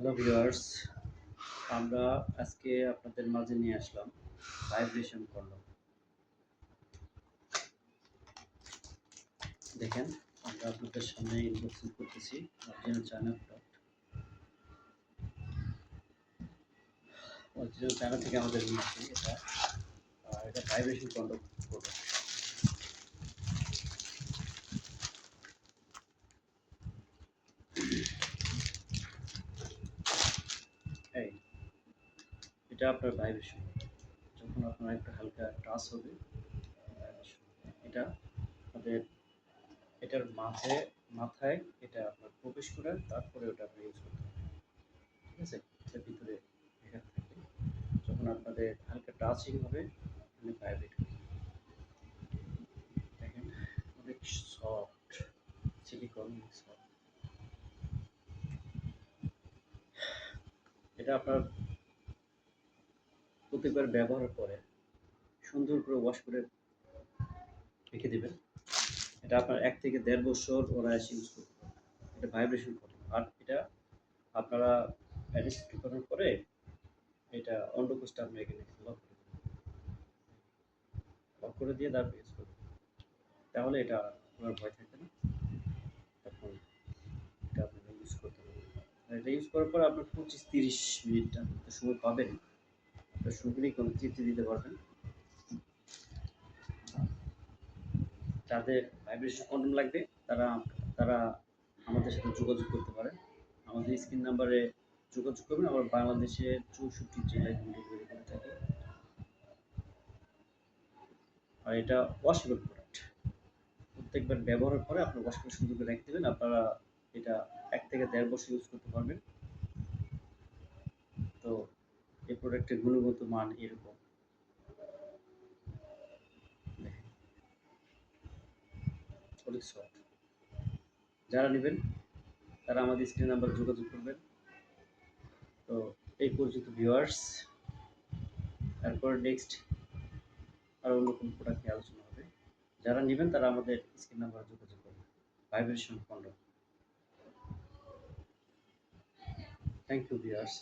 Hello viewers, আমরা আজকে আপনাদের মাঝে নিয়ে আসলাম ভাইব্রেশন কন্ডম। দেখেন, আমরা আপনাদের সামনে ইনবক্সিং করতেছি original China product. Original China থেকে আমাদের নিয়ে আসি এটা ভাইব্রেশন কন্ডম প্রোডাক্ট। এই এটা আপনার ভাইব্রেশন, যখন আপনার একটা হালকা টাচ হবে ভাইব্রেশন, এটা আমাদের এটার মাথায় এটা আপনার প্রবেশ করে তারপরে ওটা আপনি ইউজ করতে হবে। ঠিক আছে, এটার ভিতরে লেখা থাকে, যখন আপনাদের হালকা টাচিং হবে মানে ভাইব্রেট হবে। দেখেন, অনেক সফট, সিলিকন সফট। এটা আপনার প্রত্যেকবার ব্যবহার করে সুন্দর করে ওয়াশ করে রেখে দেবেন। এটা আপনার 1 থেকে 1.5 বছর অনায়াসে ইউজ করতে পারবেন। এটা ভাইব্রেশন করে, আর এটা আপনারা অ্যাডজাস্ট করার পরে এটা অন্ডকোষটা আপনি এখানে লক করে দিয়ে তারপর ইউজ করবেন। তাহলে এটা আপনার ভয় থাকবে না। তখন এটা আপনারা ইউজ করতে পারবেন। আর এটা ইউজ করার পর আপনার 25-30 মিনিট আপনি সময় পাবেন, আপনার শরীরে কোনো তৃপ্তি দিতে পারবেন। যাদের ভাইব্রেশন কন্ডোম লাগবে তারা তারা আমাদের সাথে যোগাযোগ করতে পারেন। আমাদের স্ক্রিন নাম্বারে যোগাযোগ করবেন। আমরা বাংলাদেশের 64 জেলায় হোম ডেলিভারি করে থাকি। আর এটা ওয়াশেবল প্রোডাক্ট। প্রত্যেকবার ব্যবহারের পরে আপনি ওয়াশ করে সুন্দর করে রেখে দেবেন। আপনারা এটা 1 থেকে 1.5 বছর ইউজ করতে পারবেন। তো এই প্রোডাক্টের গুণগত মান এরকম। দেখেন, অনেক সফট। যারা নেবেন তারা আমাদের স্ক্রিন নাম্বারে যোগাযোগ করবেন। তো এই পরিচিত ভিউয়ার্স, তারপর নেক্সট আর অন্য কোনো প্রোডাক্ট নিয়ে আলোচনা হবে। যারা নেবেন তারা আমাদের স্ক্রিন নাম্বারে যোগাযোগ করবেন। Vibration condom. Thank you viewers.